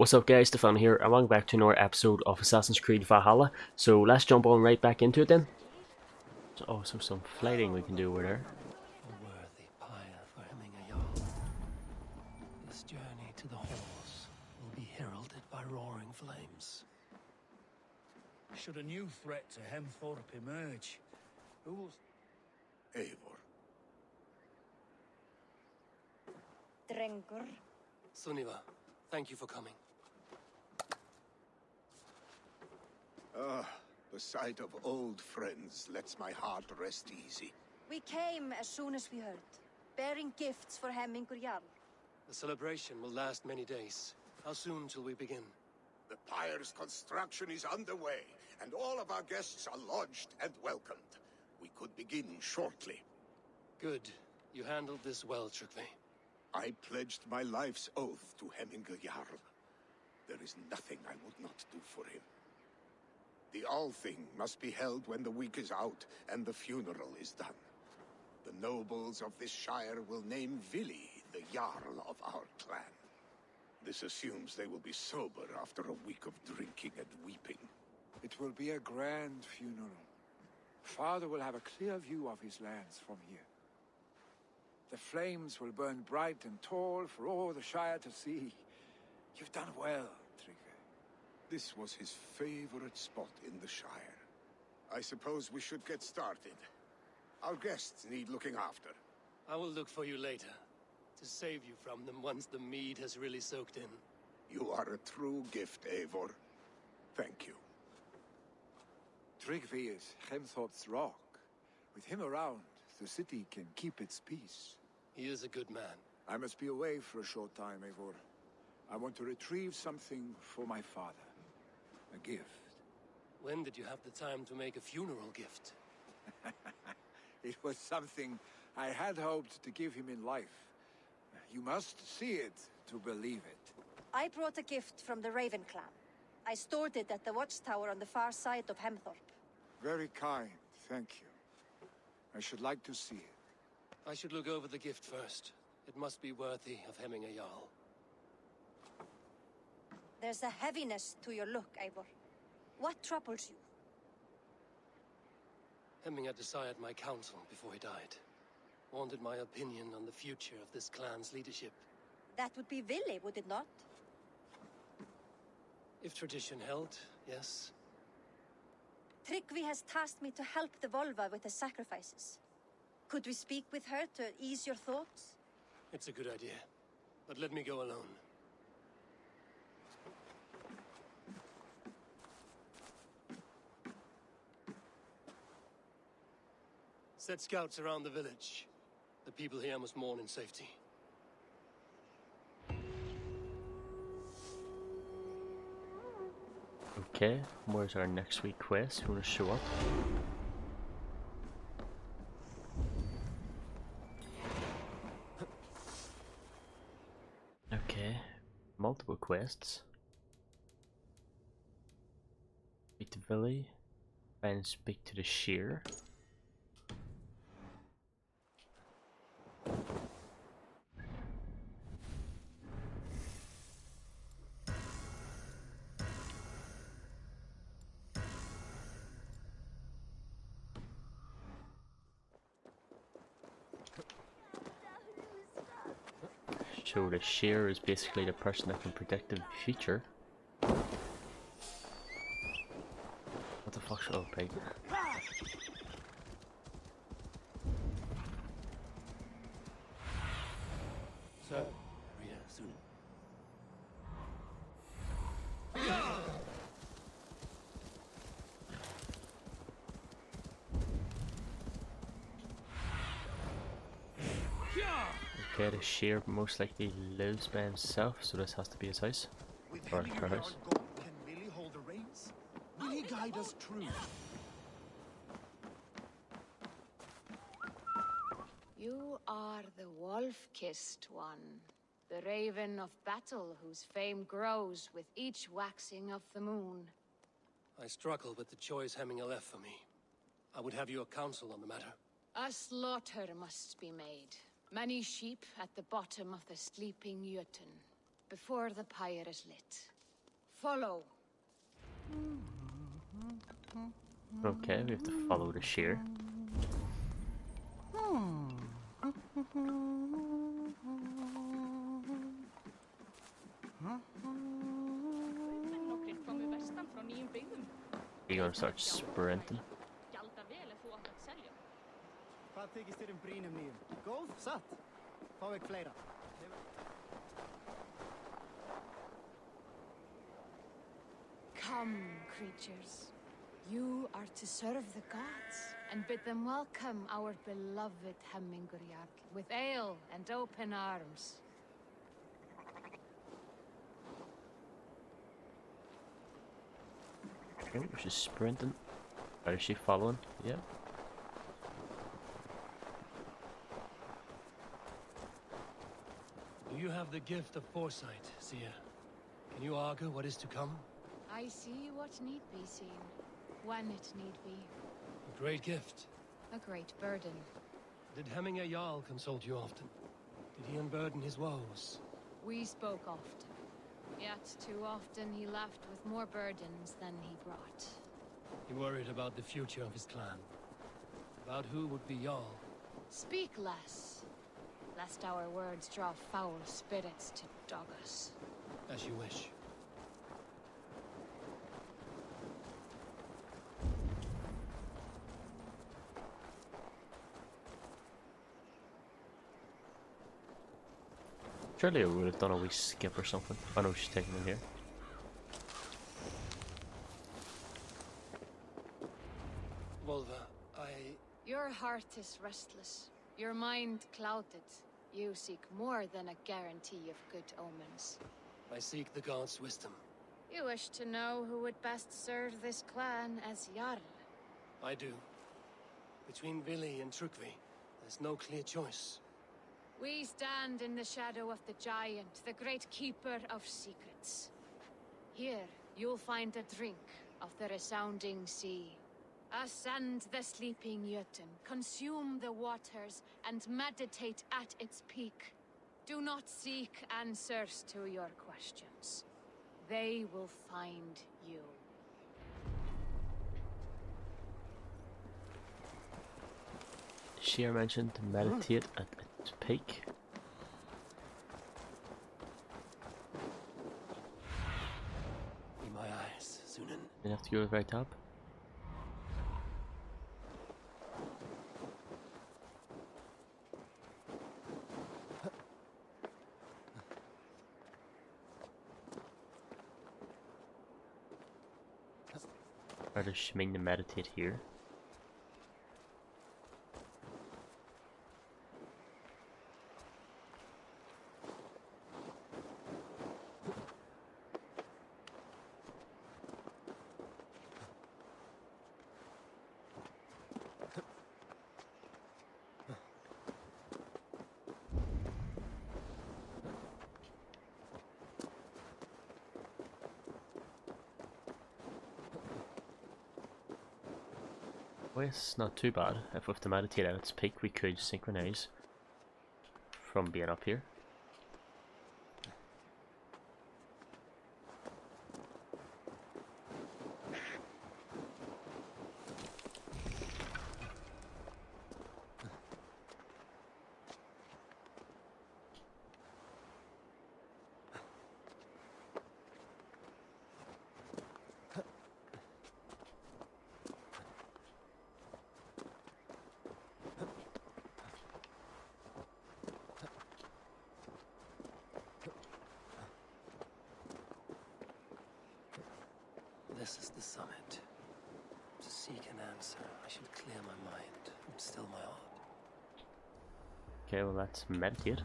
What's up guys, Stefan here, and welcome back to another episode of Assassin's Creed Valhalla. So let's jump on right back into it then. So some flighting we can do over there. A worthy pyre for hemming a yarl. This journey to the halls will be heralded by roaring flames. Should a new threat to Hemthorpe emerge, who will... Eivor. Drengur. Sunniva, thank you for coming. The sight of old friends lets my heart rest easy. We came as soon as we heard, bearing gifts for Hemmingur Jarl. The celebration will last many days. How soon shall we begin? The pyre's construction is underway, and all of our guests are lodged and welcomed. We could begin shortly. Good. You handled this well, Trygve. I pledged my life's oath to Hemmingur Jarl. There is nothing I would not do for him. The Althing must be held when the week is out and the funeral is done. The nobles of this shire will name Vili the Jarl of our clan. This assumes they will be sober after a week of drinking and weeping. It will be a grand funeral. Father will have a clear view of his lands from here. The flames will burn bright and tall for all the Shire to see. You've done well, Trygve. This was his favorite spot in the Shire. I suppose we should get started. Our guests need looking after. I will look for you later, to save you from them once the mead has really soaked in. You are a true gift, Eivor. Thank you. Trygve is Hemthorpe's rock. With him around, the city can keep its peace. He is a good man. I must be away for a short time, Eivor. I want to retrieve something for my father. A gift. When did you have the time to make a funeral gift? It was something I had hoped to give him in life. You must see it to believe it. I brought a gift from the Raven clan. I stored it at the watchtower on the far side of Hemthorpe. Very kind, thank you. I should like to see it. I should look over the gift first. It must be worthy of hemming a jarl. There's a heaviness to your look, Eivor. What troubles you? Hemming had desired my counsel before he died. Wanted my opinion on the future of this clan's leadership. That would be Vili, would it not? If tradition held, yes. Trygve has tasked me to help the Volva with the sacrifices. Could we speak with her to ease your thoughts? It's a good idea. But let me go alone. Set scouts around the village. The people here must mourn in safety. Okay, where's our next week quest? Who wanna show up? Okay, multiple quests. Speak to Vili, and speak to the Shear. So the Shear is basically the person that can predict the future. What the fuck's oh pig? Sir, Rhea, soon. Okay, the Shear most likely lives by himself, so this has to be his house. With Or Hemmingur her Jarl house. gone, can Vili hold the reins? Will he guide us true? You are the wolf-kissed one, the raven of battle whose fame grows with each waxing of the moon. I struggle with the choice Hemming left for me. I would have your counsel on the matter. A slaughter must be made. Many sheep at the bottom of the sleeping Jötun. before the pyre is lit. Follow. Okay, we have to follow the shear. Nokkrir komu vestan frá nýjum byggðum. You're gonna start sprinting. Gjalda vel ef þú átt að selja. Hvað þykist þér brýnum nýjum? Góð, satt. Fá ekki fleira. Come, creatures. You are to serve the gods and bid them welcome our beloved Hemmingur Jarl with ale and open arms. Okay, she's sprinting. Or is she following? Yeah. Do you have the gift of foresight, seer? Can you argue what is to come? I see what need be seen, when it need be. A great gift. A great burden. Did Hemminger Jarl consult you often? Did he unburden his woes? We spoke often, yet too often he left with more burdens than he brought. He worried about the future of his clan. About who would be Jarl. Speak less, lest our words draw foul spirits to dog us. As you wish. Surely I would have done a wee skip or something. I know she's taking me here. Volva, Your heart is restless, your mind clouded. You seek more than a guarantee of good omens. I seek the gods' wisdom. You wish to know who would best serve this clan as Jarl. I do. Between Vili and Trukvi, there's no clear choice. We stand in the shadow of the giant, the great keeper of secrets. Here, you'll find a drink of the resounding sea. Ascend the sleeping Jötun, consume the waters, and meditate at its peak. Do not seek answers to your questions. They will find you. Sheer mentioned to meditate at its peak. In my eyes, Sunan. You have to go to the very top. Or does she mean to meditate here? Well, it's not too bad. If we have to meditate at its peak, we could synchronize from being up here. This is the summit. To seek an answer, I should clear my mind and still my heart. Okay, well let's meditate.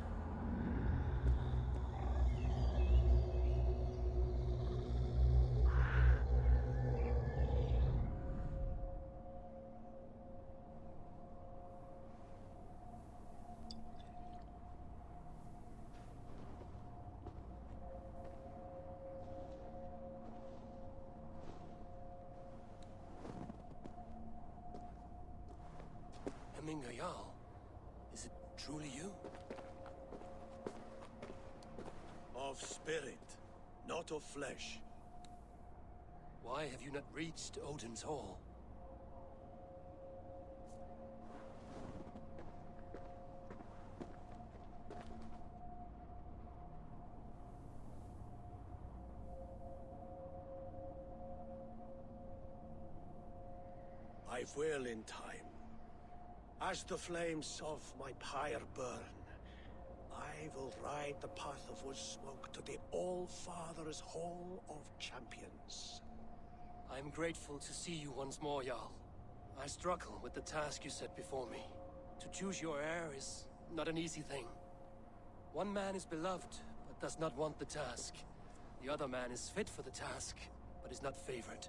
Hemminger Jarl, is it truly you? Of spirit, not of flesh. Why have you not reached Odin's Hall? I will in time. As the flames of my pyre burn, I will ride the path of wood smoke to the All-Father's Hall of Champions. I'm grateful to see you once more, Jarl. I struggle with the task you set before me. To choose your heir is not an easy thing. One man is beloved, but does not want the task. The other man is fit for the task, but is not favored.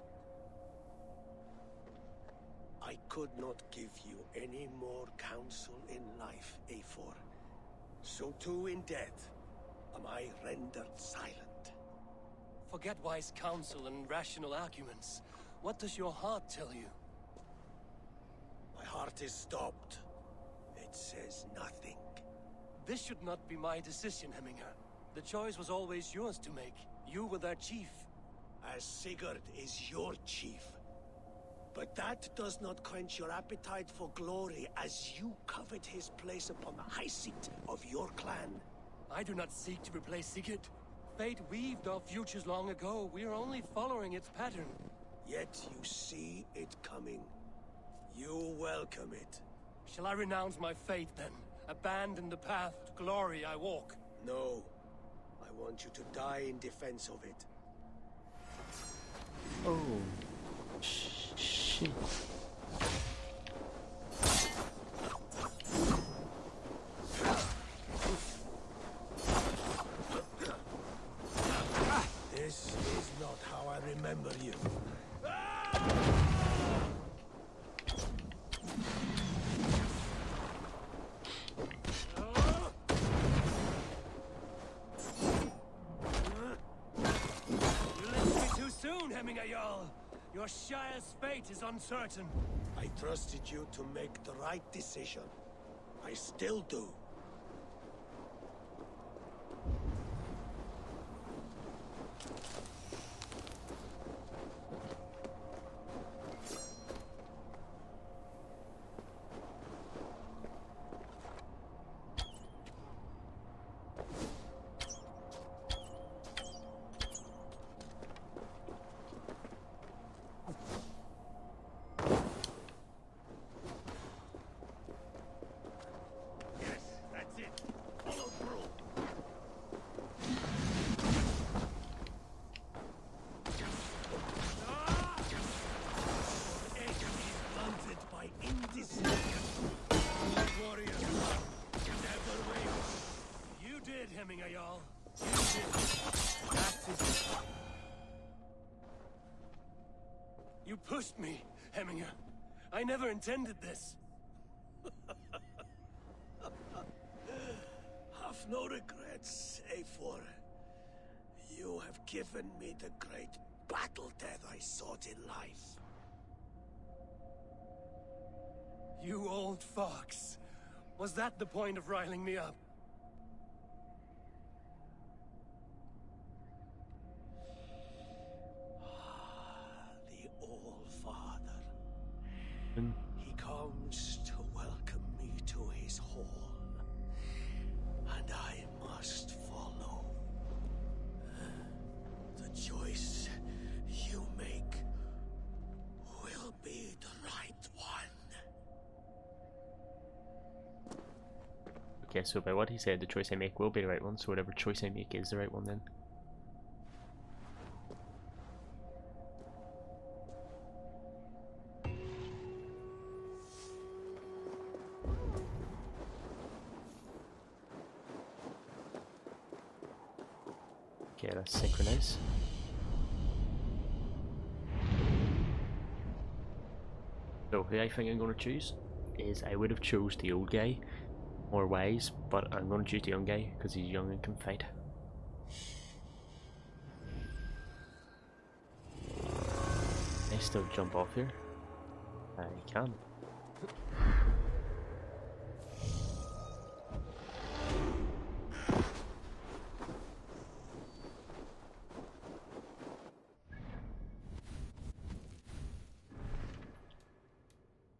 I could not give you any more counsel in life, Eivor. So too in death am I rendered silent. Forget wise counsel and rational arguments. What does your heart tell you? My heart is stopped. It says nothing. This should not be my decision, Hemminger. The choice was always yours to make. You were their chief. As Sigurd is your chief. But that does not quench your appetite for glory as you covet his place upon the high seat of your clan. I do not seek to replace Sigurd. Fate weaved our futures long ago. We are only following its pattern. Yet you see it coming. You welcome it. Shall I renounce my fate then? Abandon the path to glory I walk? No. I want you to die in defense of it. Oh. Shit. This is not how I remember you. You left me too soon, Hemminger Jarl. Your Shire's fate is uncertain. I trusted you to make the right decision. I still do. Hemminger Jarl. You pushed me, Hemminger. I never intended this. Have no regrets, Eivor. You have given me the great battle death I sought in life. You old fox. Was that the point of riling me up? He comes to welcome me to his hall, and I must follow. The choice you make will be the right one. Okay, so by what he said, the choice I make will be the right one, so whatever choice I make is the right one then. Okay, let's synchronize. So who I think I'm going to choose is, I would have chose the old guy, more wise, but I'm going to choose the young guy because he's young and can fight. Can I still jump off here? I can.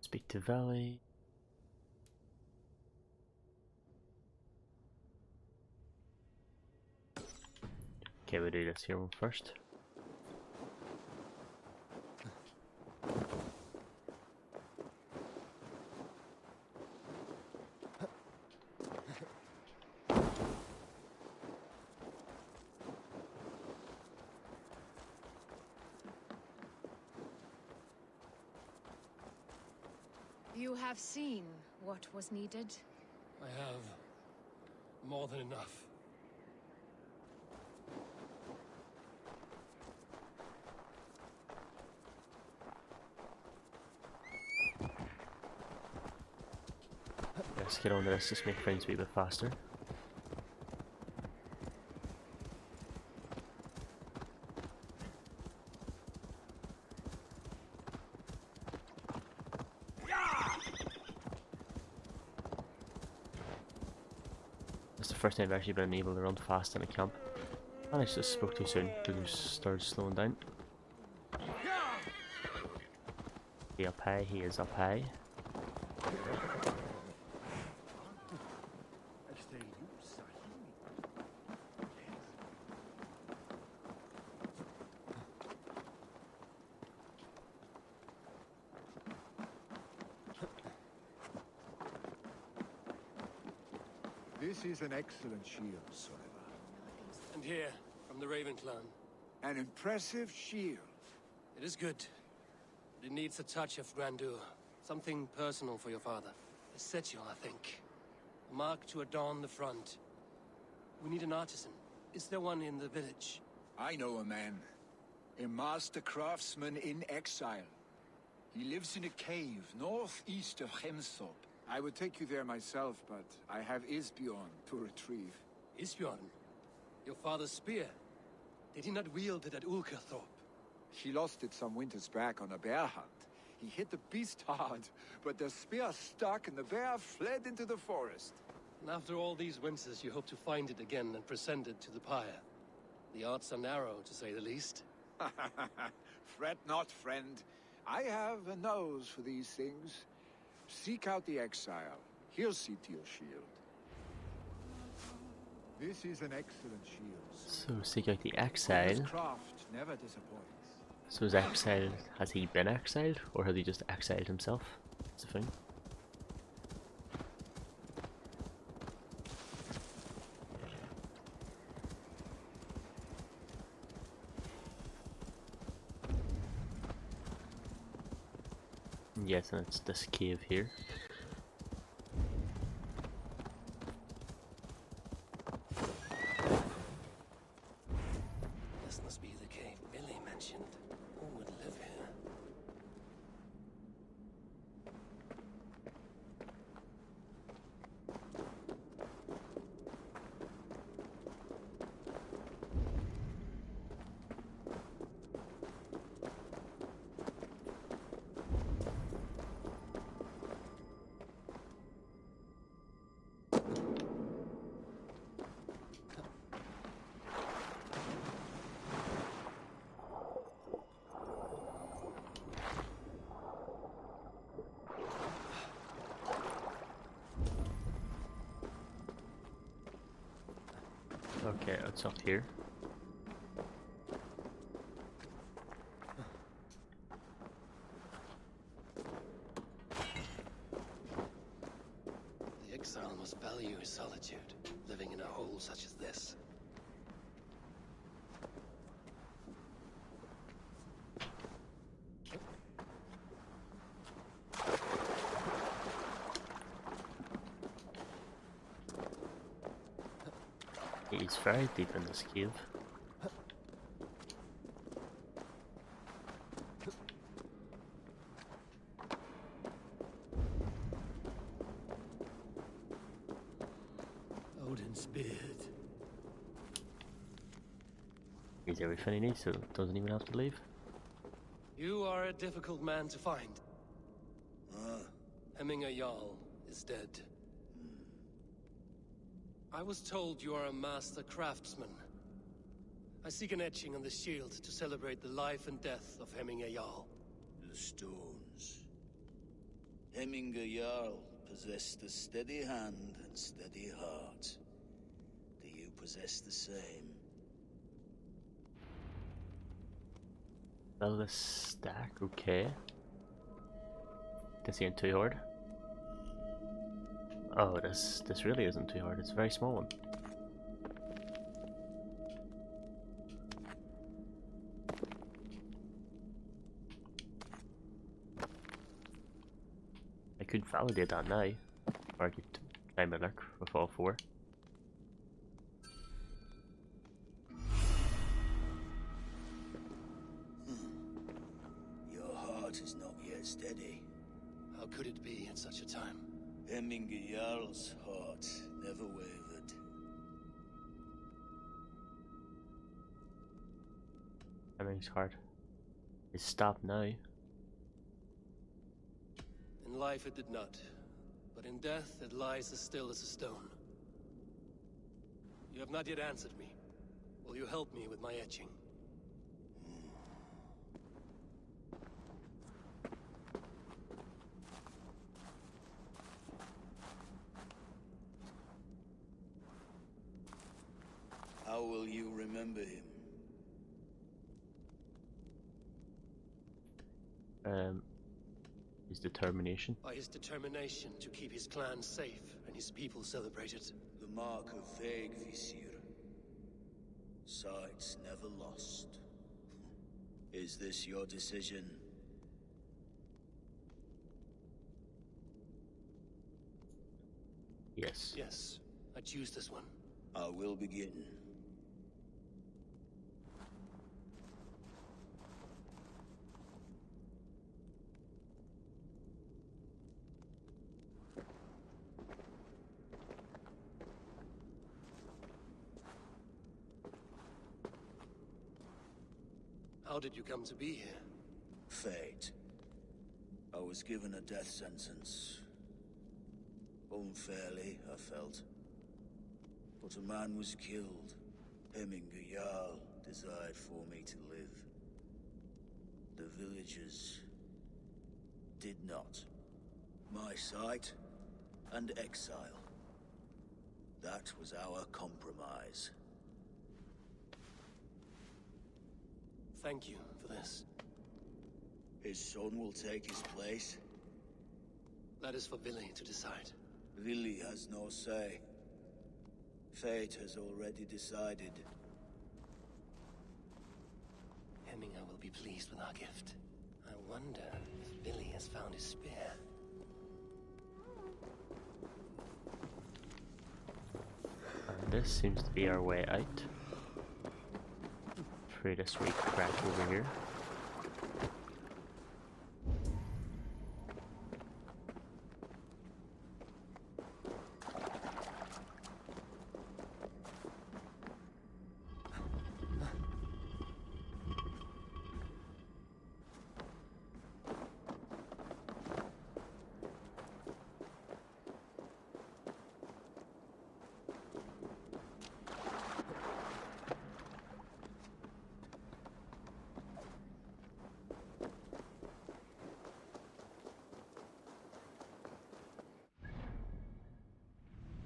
Speak to Valley. Okay, we'll do this here one first. You have seen what was needed. I have more than enough. Let's get on to this, just make things a wee bit faster. It's the first time I've actually been able to run fast in a camp. And I just spoke too soon because started slowing down. He up high, he is up high. This is an excellent shield, Soliver. And here, from the Raven clan. An impressive shield. It is good. But it needs a touch of grandeur. Something personal for your father. A sigil, I think. A mark to adorn the front. We need an artisan. Is there one in the village? I know a man. A master craftsman in exile. He lives in a cave northeast of Hemthorpe. I would take you there myself, but I have Isbjorn to retrieve. Isbjorn? Your father's spear? Did he not wield it at Ulkerthorpe? He lost it some winters back on a bear hunt. He hit the beast hard, but the spear stuck and the bear fled into the forest. And after all these winters, you hope to find it again and present it to the pyre. The odds are narrow, to say the least. Fret not, friend. I have a nose for these things. Seek out the exile. He'll see to your shield. This is an excellent shield. So seek out the exile. His craft never disappoints. So is exiled, has he been exiled, or has he just exiled himself? That's the thing. Yes, and it's this cave here. This must be the cave Billy mentioned. Who would live here? Okay, it's up here. The exile must value his solitude, living in a hole such as this. He's very deep in this cave. Odin's beard. He's everything he needs, so doesn't even have to leave. You are a difficult man to find. Hemminger Jarl is dead. I was told you are a master craftsman. I seek an etching on the shield to celebrate the life and death of Hemminger Jarl. The stones. Hemminger Jarl possessed a steady hand and steady heart. Do you possess the same? Well, the stack, okay. Can see it too hard. Oh, this really isn't too hard. It's a very small one. I could validate that now, or I could try my luck with all four. Your heart is not yet steady. How could it be at such a time? Hemminger Jarl's heart never wavered. Hemming's heart is stopped now. In life it did not, but in death it lies as still as a stone. You have not yet answered me. Will you help me with my etching? How will you remember him? His determination. By his determination to keep his clan safe and his people celebrated. The mark of Visir. Sights never lost. Is this your decision? Yes. Yes, I choose this one. I will begin. How did you come to be here? Fate. I was given a death sentence. Unfairly, I felt. But a man was killed. Hemminger Jarl desired for me to live. The villagers did not. My sight and exile. That was our compromise. Thank you for this. His son will take his place. That is for Vili to decide. Vili has no say. Fate has already decided. Hemminger will be pleased with our gift. I wonder if Vili has found his spear. And this seems to be our way out. Through this wee crack over here.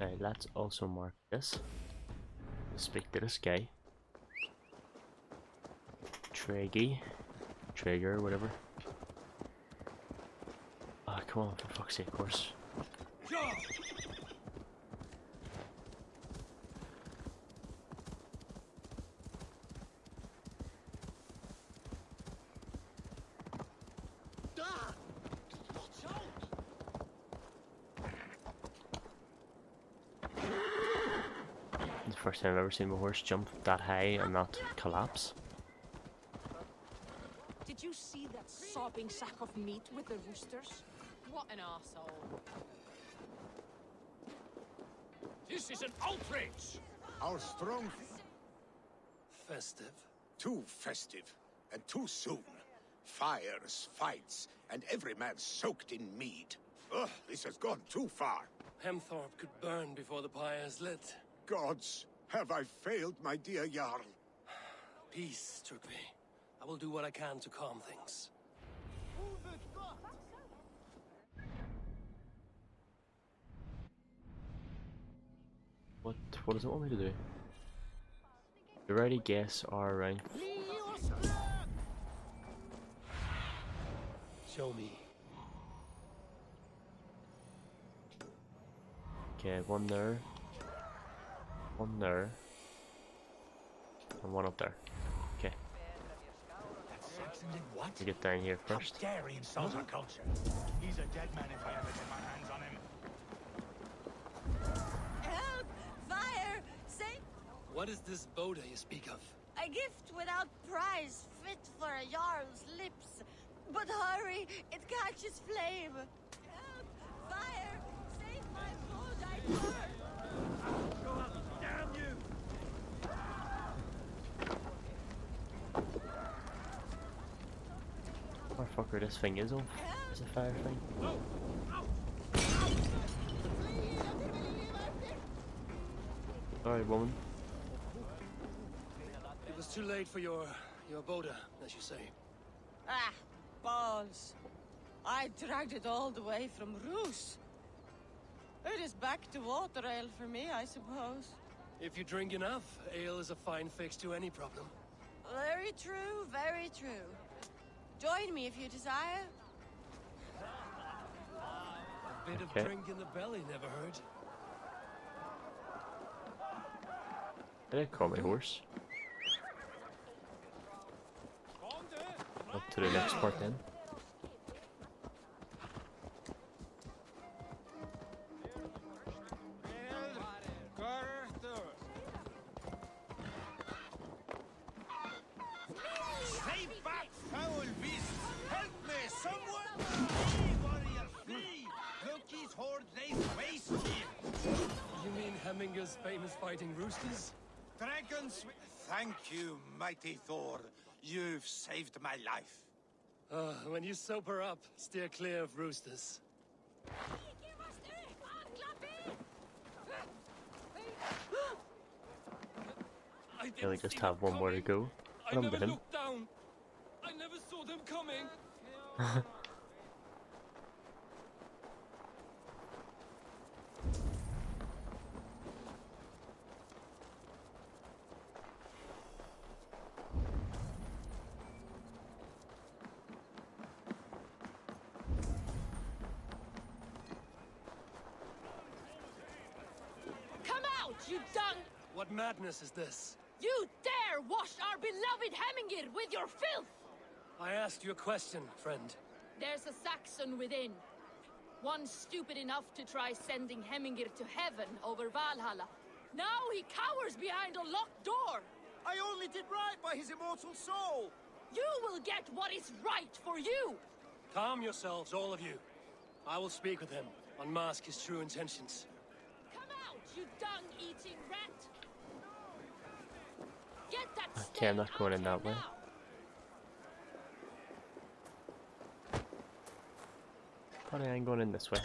Okay, let's also mark this. Speak to this guy. Traeger, whatever. Ah, come on, for fuck's sake, horse. First time I've ever seen my horse jump that high and not collapse. Did you see that sobbing sack of meat with the roosters? What an arsehole. This is an outrage! Our strong... Festive. Too festive, and too soon. Fires, fights, and every man soaked in mead. Ugh, this has gone too far. Hemthorpe could burn before the pyre is lit. Gods, have I failed my dear Jarl? Peace, Trugvi. I will do what I can to calm things. What does it want me to do? You already guess our rank. Show me. Okay, one there, and one up there. Okay. What? We get down here first. How dare he insult our culture? He's a dead man if I ever get my hands on him. Help! Fire! Save! What is this Boda you speak of? A gift without price, fit for a Jarl's lips. But hurry, it catches flame. Help! Fire! Save my food, I burn! Go up, damn you! Motherfucker, this thing is off. It's a fire thing. Alright, woman. It was too late for your Boda, as you say. Ah, balls. I dragged it all the way from Roos. It is back to water ale for me, I suppose. If you drink enough, ale is a fine fix to any problem. Very true, very true. Join me if you desire. A bit of Okay. drink in the belly never hurt. I did call my horse. Up to the next part then. Stay back, foul beast! Help me, someone! Eivor, you're free! Loki's horde lays waste here! You mean Hemminger's famous fighting roosters? Dragons, thank you, mighty Thor. You've saved my life. When you sober up, steer clear of roosters. I Yeah, we just have one more to go. I I'm never with him. looked down. I never saw them coming. Come out, you dung! What madness is this? You dare wash our beloved Hemmingir with your filth! I asked you a question, friend. There's a Saxon within. One stupid enough to try sending Hemmingir to heaven over Valhalla. Now he cowers behind a locked door! I only did right by his immortal soul! You will get what is right for you! Calm yourselves, all of you. I will speak with him, unmask his true intentions. Come out, you dung-eating rat! Get that Okay, I'm not stake going out in here that way. now. But I ain't going in this way.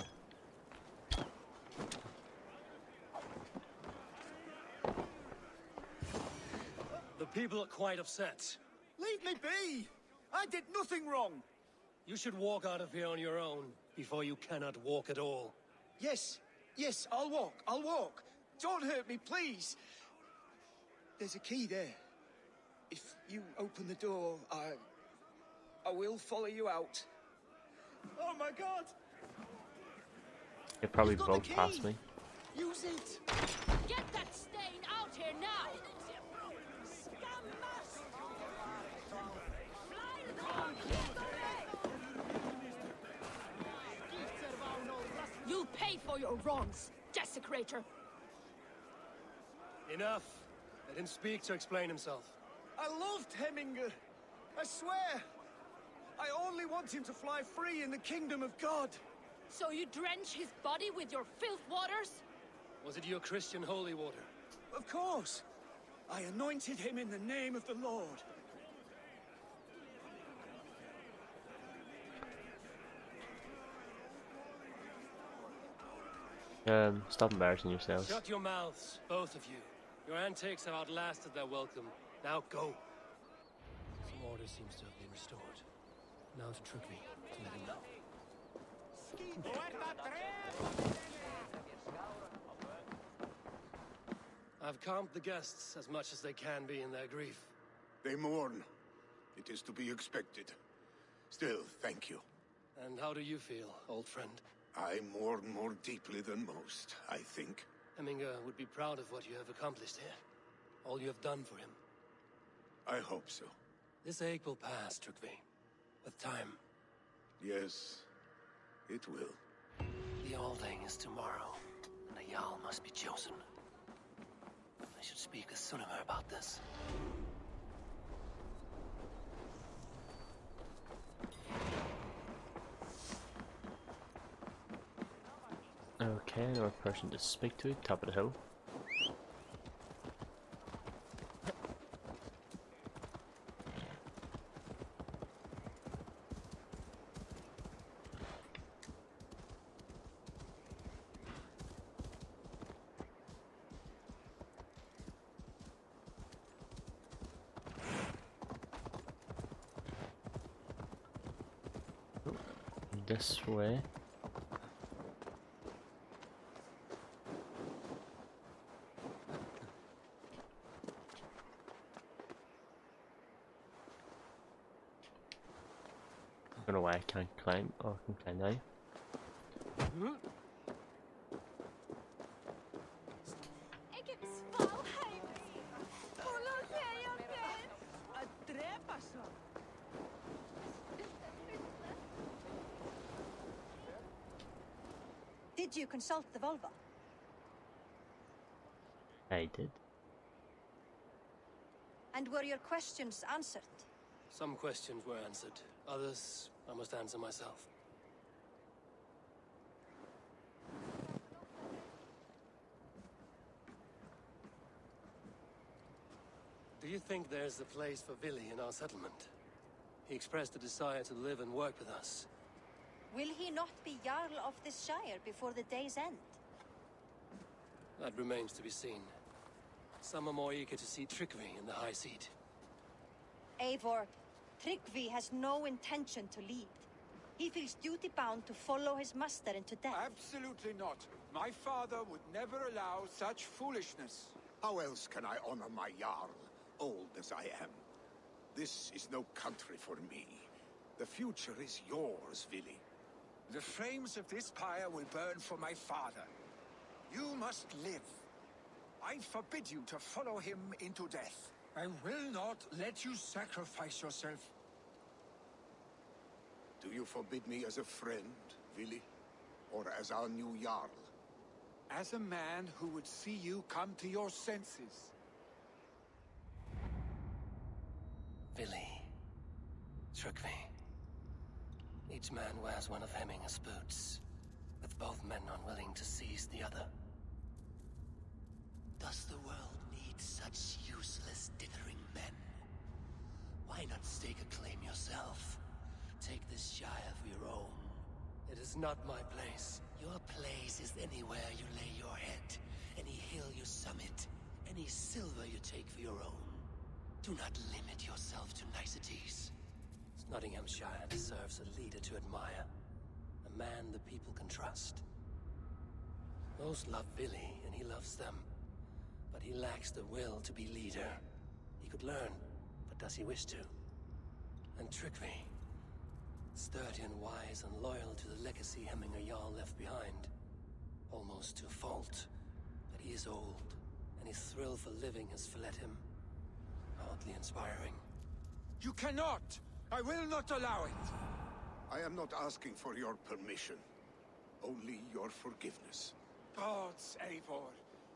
The people are quite upset. Leave me be! I did nothing wrong! You should walk out of here on your own before you cannot walk at all. Yes, yes, I'll walk. Don't hurt me, please. There's a key there. If you open the door, I will follow you out. Oh my god! You'll probably You've got the both pass key. me. Use it! Get that stain out here now! You'll pay for your wrongs, desecrator! Enough. Let him speak to explain himself. I loved Hemminger. I swear. I only want him to fly free in the kingdom of God. So you drench his body with your filth waters? Was it your Christian holy water? Of course. I anointed him in the name of the Lord. Stop embarrassing yourselves. Shut your mouths, both of you. Your antics have outlasted their welcome. Now go. Some order seems to have been restored. Now to trick me, to let him know. I've calmed the guests as much as they can be in their grief. They mourn. It is to be expected. Still, thank you. And how do you feel, old friend? I mourn more deeply than most, I think. Hemminger would be proud of what you have accomplished here. All you have done for him. I hope so. This ache will pass, Trygve. With time. Yes, it will. The Alding is tomorrow, and a Jarl must be chosen. I should speak with Sunnema about this. Okay, another person to speak to, top of the hill. This way. I don't know why I can't climb. Oh, I can climb now. Did you consult the vulva? I did. And were your questions answered? Some questions were answered. Others, I must answer myself. Do you think there's a place for Vili in our settlement? He expressed a desire to live and work with us. Will he not be Jarl of this shire before the day's end? That remains to be seen. Some are more eager to see Trygve in the high seat. Eivor, Trygve has no intention to lead. He feels duty-bound to follow his master into death. Absolutely not. My father would never allow such foolishness. How else can I honor my Jarl, old as I am? This is no country for me. The future is yours, Vili. The flames of this pyre will burn for my father. You must live. I forbid you to follow him into death. I will not let you sacrifice yourself. Do you forbid me as a friend, Vili? Or as our new Jarl? As a man who would see you come to your senses. Vili. Trygve. Each man wears one of Hemminger's boots, with both men unwilling to seize the other. Does the world need such useless dithering men? Why not stake a claim yourself? Take this shire for your own. It is not my place. Your place is anywhere you lay your head, any hill you summit, any silver you take for your own. Do not limit yourself to niceties. Nottinghamshire deserves a leader to admire. A man the people can trust. Most love Vili, and he loves them. But he lacks the will to be leader. He could learn, but does he wish to? And Trygve, sturdy and wise and loyal to the legacy Hemminger Jarl left behind. Almost to a fault. But he is old, and his thrill for living has fled him. Hardly inspiring. You cannot! I will not allow it! I am not asking for your permission. Only your forgiveness. Gods, Eivor,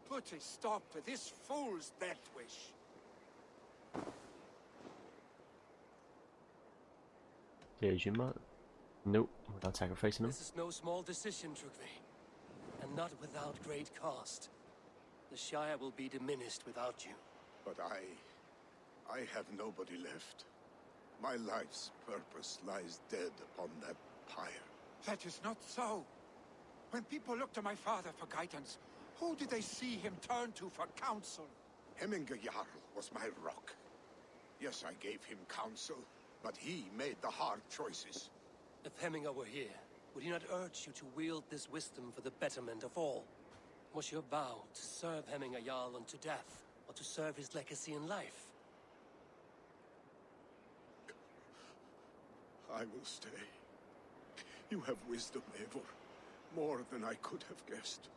put a stop to this fool's death wish. There's your man. Nope, we're not sacrificing him. This is no small decision, Trygve. And not without great cost. The Shire will be diminished without you. But I have nobody left. My life's purpose lies dead upon that pyre. That is not so. When people look to my father for guidance, who did they see him turn to for counsel? Hemminger Jarl was my rock. Yes, I gave him counsel, but he made the hard choices. If Hemminger were here, would he not urge you to wield this wisdom for the betterment of all? Was your vow to serve Hemminger Jarl unto death, or to serve his legacy in life? I will stay. You have wisdom, Eivor. More than I could have guessed.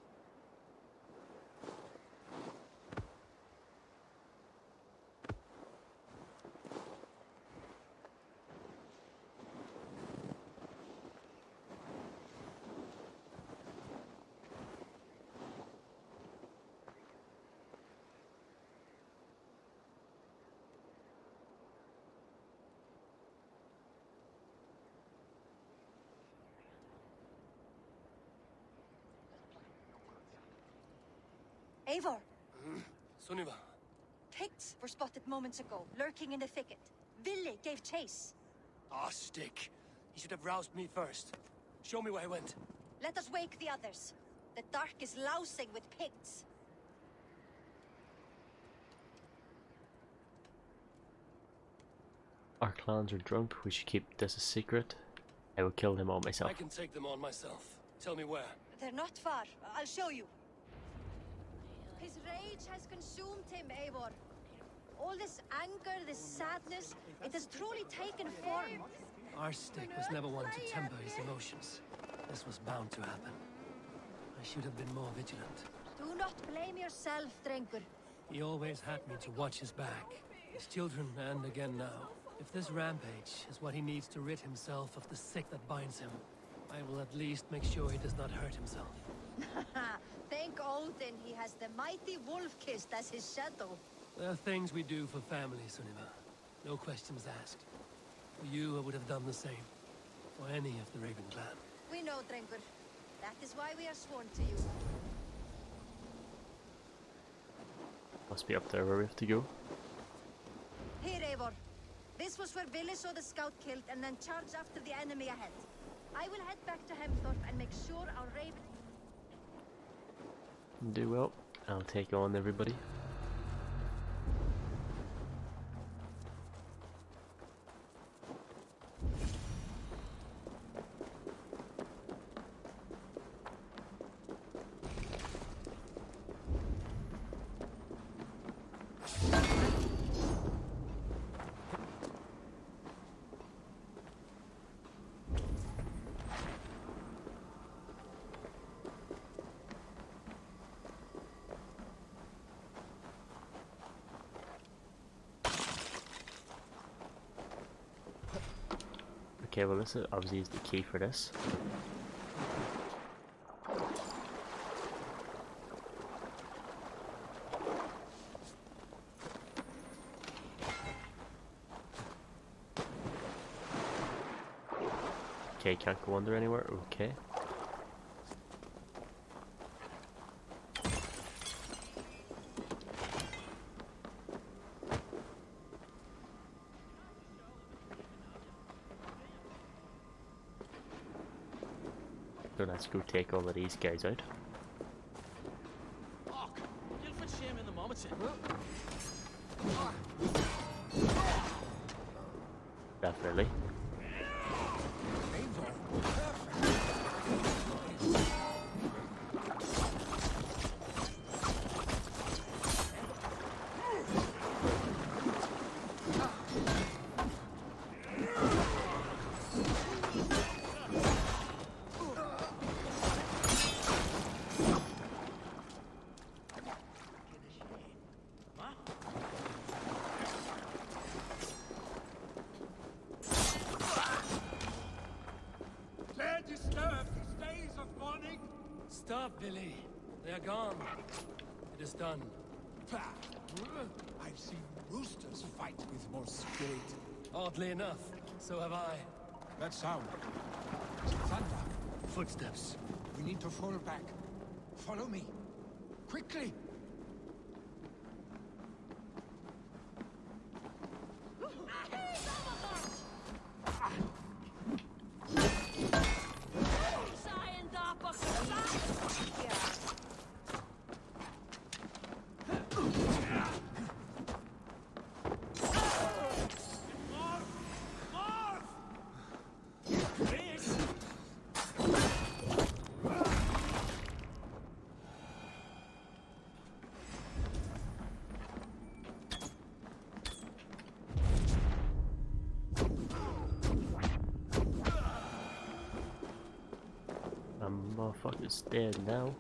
Eivor, Sunniva. pigs were spotted moments ago, lurking in the thicket. Ville gave chase. Ah, stick. He should have roused me first. Show me where he went. Let us wake the others. The dark is lousing with pigs. Our clans are drunk. We should keep this a secret. I will kill them all myself. I can take them on myself. Tell me where. They're not far. I'll show you. His rage has consumed him, Eivor. All this anger, this sadness, it has truly taken form. Our stick was never one to temper his emotions. This was bound to happen. I should have been more vigilant. Do not blame yourself, Drengur. He always had me to watch his back. His children, and again now. If this rampage is what he needs to rid himself of the sick that binds him, I will at least make sure he does not hurt himself. Thank Odin he has the mighty Wolf-Kissed as his shadow. There are things we do for family, Sunniva. No questions asked. For you, I would have done the same. For any of the Raven clan. We know, Drengur. That is why we are sworn to you. Must be up there where we have to go. Here, Eivor. This was where Ville saw the scout killed and then charged after the enemy ahead. I will head back to Hemthorpe and make sure our Raven... Do well. I'll take on everybody. Okay, well this is obviously is the key for this. Okay, can't go under anywhere, okay. So let's go take all of these guys out. Definitely. Stop, Billy. They are gone. It is done. I've seen roosters fight with more spirit. Oddly enough, so have I. That sound. Is it thunder? Footsteps. We need to fall back. Follow me. Quickly! Motherfucker's dead now.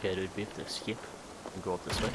Okay, dude, we have to skip and go up this way.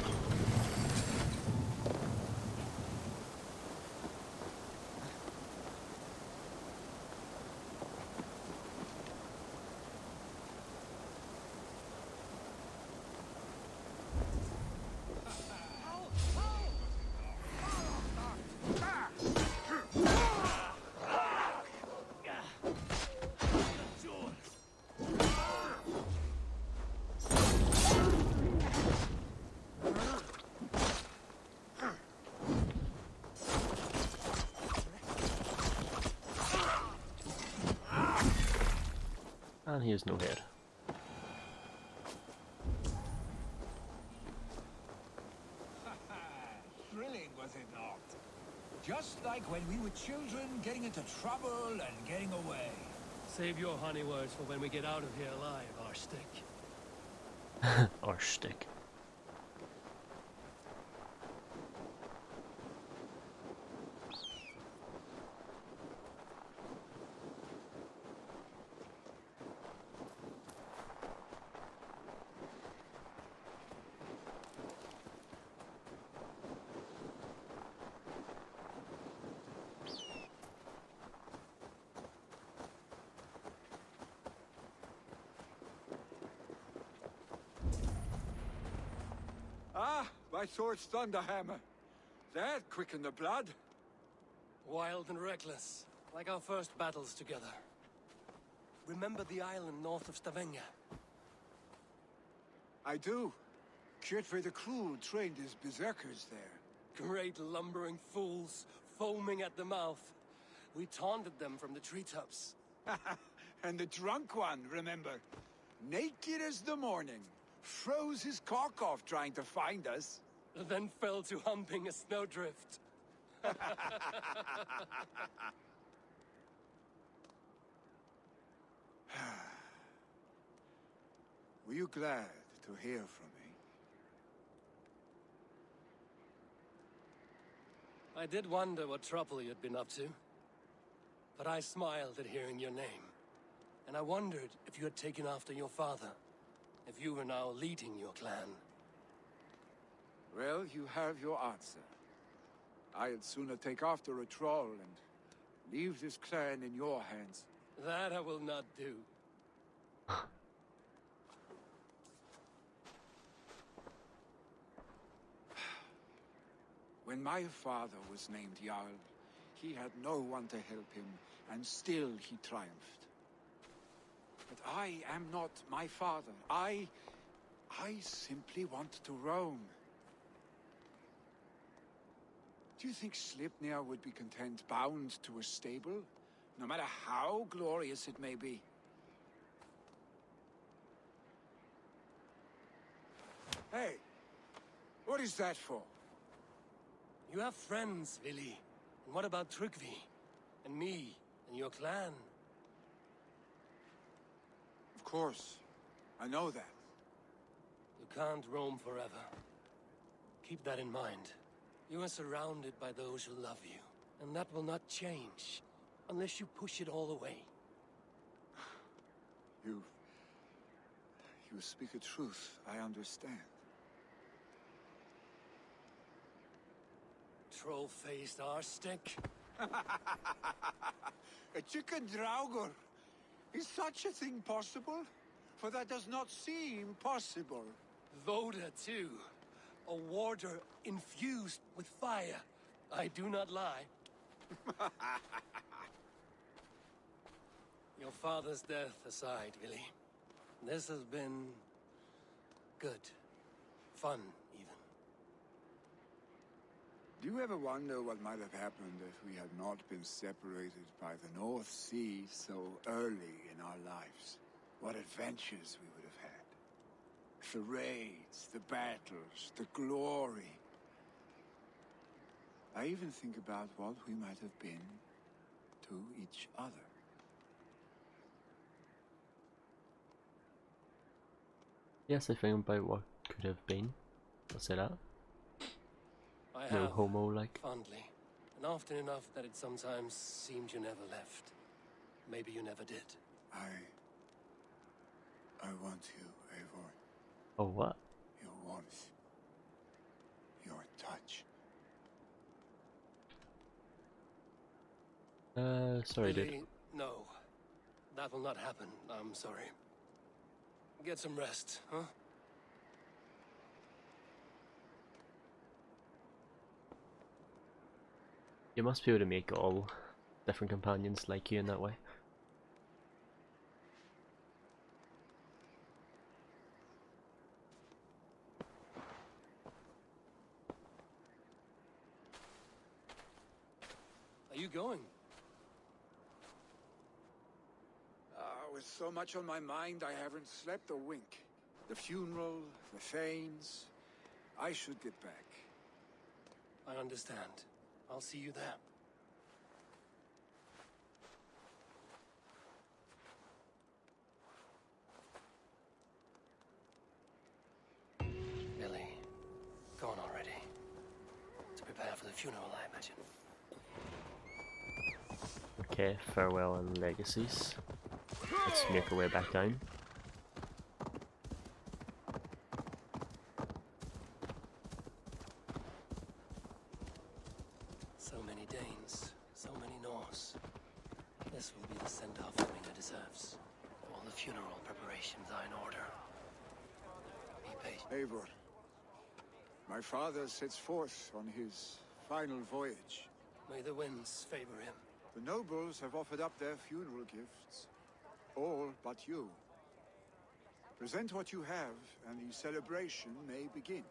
And he has no head. Thrilling, was it not? Just like when we were children, getting into trouble and getting away. Save your honey words for when we get out of here alive, our stick. Our stick. Ah, my sword's thunderhammer. That quickened the blood. Wild and reckless, like our first battles together. Remember the island north of Stavanger? I do. Kjotve the Cruel trained his berserkers there. Great lumbering fools, foaming at the mouth. We taunted them from the treetops. And the drunk one, remember? Naked as the morning. Froze his cock off trying to find us. Then fell to humping a snowdrift. Were you glad to hear from me? I did wonder what trouble you'd been up to. But I smiled at hearing your name. And I wondered if you had taken after your father. If you were now leading your clan. Well, you have your answer. I'd sooner take after a troll and leave this clan in your hands. That I will not do. When my father was named Jarl, he had no one to help him, and still he triumphed. But I am not my father. I simply want to roam. Do you think Sleipnir would be content bound to a stable, no matter how glorious it may be? Hey, what is that for? You have friends, Vili. And what about Tryggvi? And me? And your clan? Of course. I know that. You can't roam forever. Keep that in mind. You are surrounded by those who love you. And that will not change. Unless you push it all away. You speak a truth. I understand. Troll-faced arse-stick. A chicken draugur. Is such a thing possible? For that does not seem possible. Voda, too. A warder infused with fire. I do not lie. Your father's death aside, Willy. This has been good. Fun, even. Do you ever wonder what might have happened if we had not been separated by the North Sea so early in our lives? What adventures we would have had. The raids, the battles, the glory. I even think about what we might have been to each other. Yes, I think about what could have been. I'll say that. I No have, homo like. fondly. And often enough that it sometimes seemed you never left. Maybe you never did. I want you, Eivor. Oh, what? Your warmth. Your touch. Sorry, dude. Willy, no. That will not happen. I'm sorry. Get some rest, huh? You must be able to make all different companions like you in that way. Are you going? With so much on my mind, I haven't slept a wink. The funeral, the Thanes. I should get back. I understand. I'll see you there. Billy, gone already. To prepare for the funeral, I imagine. Okay, farewell and legacies. Let's make our way back down. So many Danes, so many Norse. This will be the send-off Hemminger deserves. All the funeral preparations are in order. Be patient. Eivor, my father sets forth on his final voyage. May the winds favor him. The nobles have offered up their funeral gifts. All but you. Present what you have, and the celebration may begin.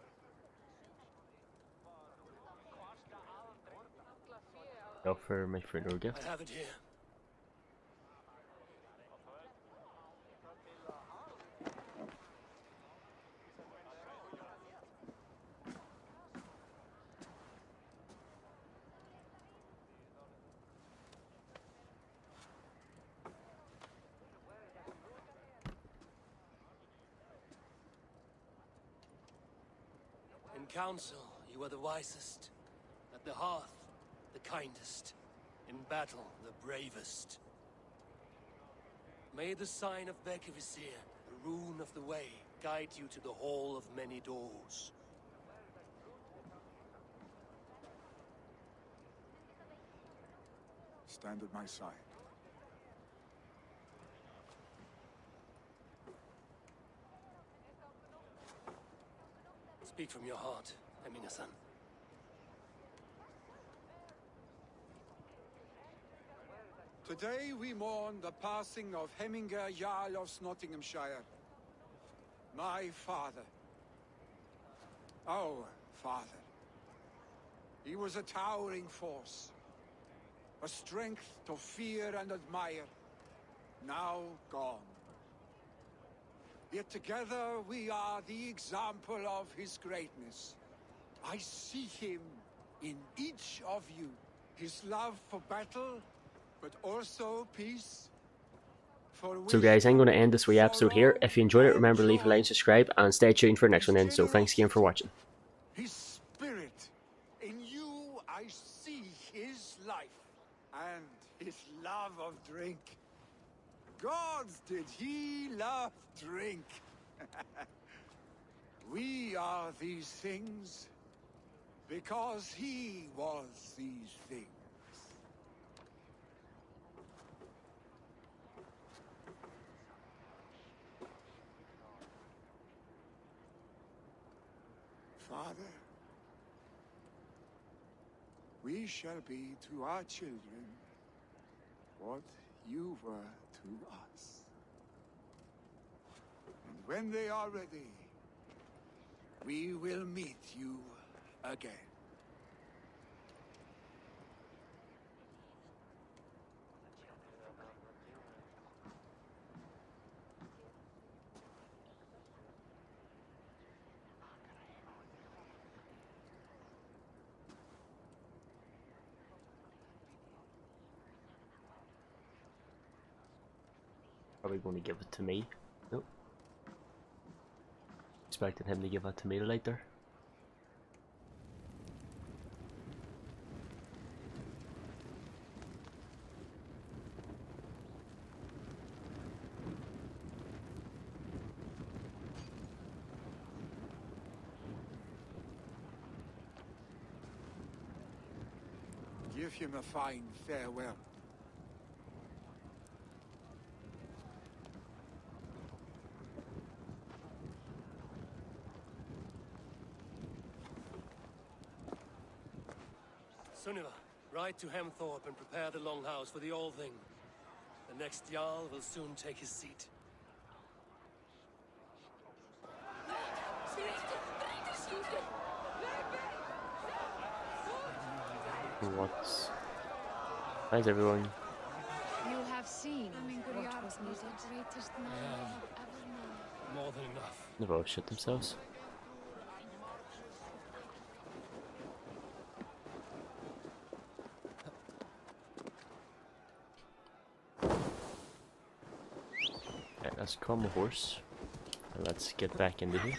Go for my funeral gift. I have it here. In council, you are the wisest. At the hearth, the kindest. In battle, the bravest. May the sign of Legacies, the rune of the way, guide you to the hall of many doors. Stand at my side. Speak from your heart, Hemminger-son. Today we mourn the passing of Hemminger Jarl of Nottinghamshire. My father. Our father. He was a towering force. A strength to fear and admire. Now gone. Yet together we are the example of his greatness. I see him in each of you. His love for battle, but also peace. So guys, I'm going to end this wee episode here. If you enjoyed it, remember to leave a like, subscribe, and stay tuned for the next one then. So thanks again for watching. His spirit. In you I see his life. And his love of drink. Gods, did he love drink. We are these things because he was these things. Father, we shall be to our children what you were to us. And when they are ready, we will meet you again. Probably going to give it to me. Nope. Expecting him to give it to me later. Give him a fine farewell. Sunniva, ride to Hemthorpe and prepare the Longhouse for the All-Thing. The next Jarl will soon take his seat. What's... How's everyone? You have seen what was needed. Greatest man I have ever known. More than enough. They've all shit themselves. Okay, let's calm the horse. And let's get back into here.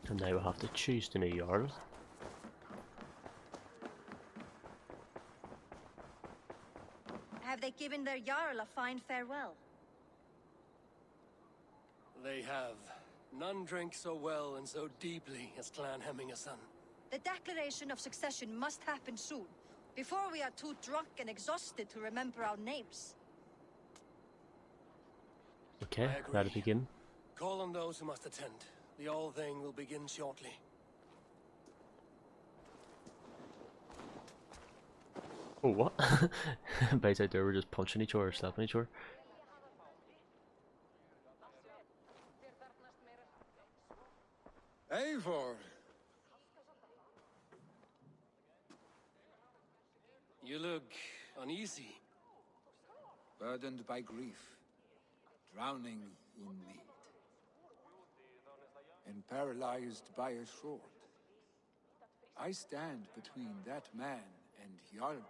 And now we'll have to choose the new Jarl. Have they given their Jarl a fine farewell? They have. None drank so well and so deeply as Clan Hemmingason. The declaration of succession must happen soon, before we are too drunk and exhausted to remember our names. Okay, that'll begin. Call on those who must attend. The All-Thing will begin shortly. Oh, what? Guys out there were just punching each other, slapping each other. Eivor! You look uneasy. Burdened by grief, drowning in need, and paralyzed by a sword. I stand between that man and Jarldom.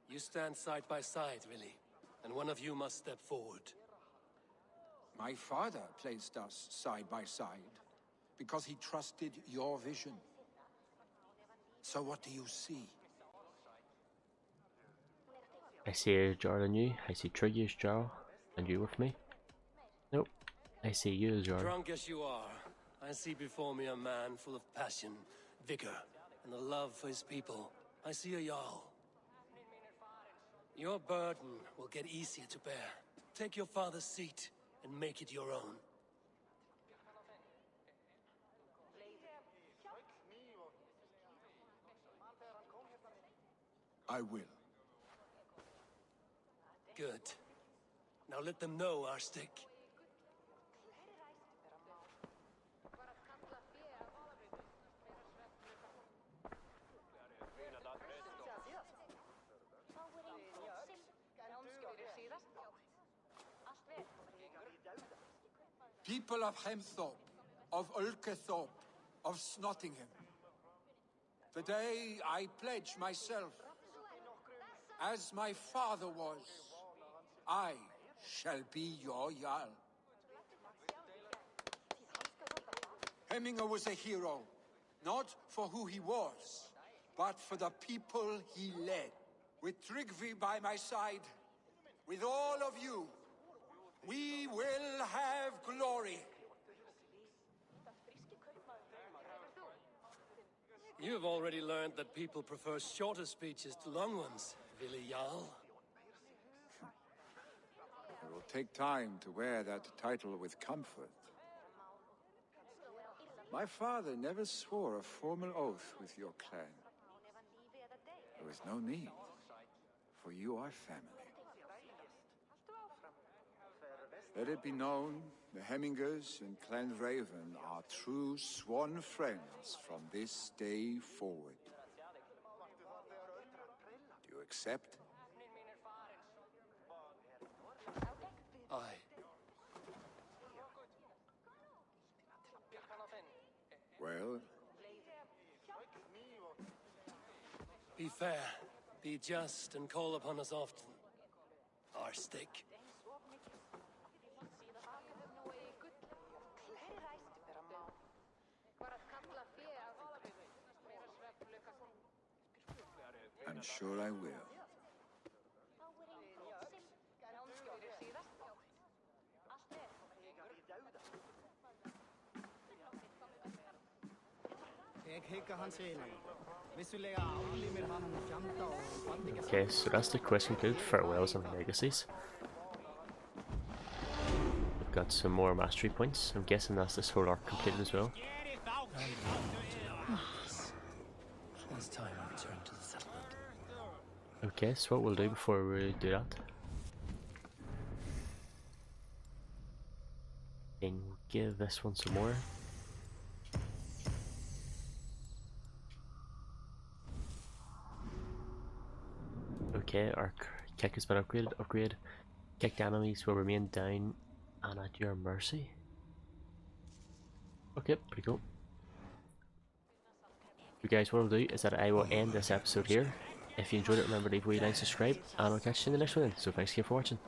You stand side by side, really, and one of you must step forward. My father placed us side by side because he trusted your vision. So what do you see? I see a Jarl in you, I see Triggy as Jarl, and you with me. Nope, I see you as Jarl. Drunk as you are, I see before me a man full of passion, vigor, and a love for his people. I see a Jarl. Your burden will get easier to bear. Take your father's seat and make it your own. I will. Good. Now let them know our stick. People of Hemthorpe, of Ulkethorpe, of Snottingham. Today I pledge myself, as my father was, I shall be your Jarl. Hemminger was a hero, not for who he was, but for the people he led. With Tryggvi by my side, with all of you, we will have glory. You've already learned that people prefer shorter speeches to long ones, Willi Jarl. It will take time to wear that title with comfort. My father never swore a formal oath with your clan. There was no need, for you are family. Let it be known, the Hemmingers and Clan Raven are true sworn friends from this day forward. Do you accept? Aye. Well, Be fair, be just, and call upon us often. Our stick. I'm sure I will. Okay, so that's the quest concluded. Farewells and Legacies. We've got some more mastery points. I'm guessing that's this whole arc completed as well. It's time I return to the settlement. Okay, so what we'll do before we do that, and we'll give this one some more. Okay, our kick has been upgraded. Upgrade. Kicked enemies will remain down and at your mercy. Okay, pretty cool. So guys, what I'll do is that I will end this episode here. If you enjoyed it, remember to leave a wee like, subscribe, and I'll catch you in the next one. So thanks again for watching.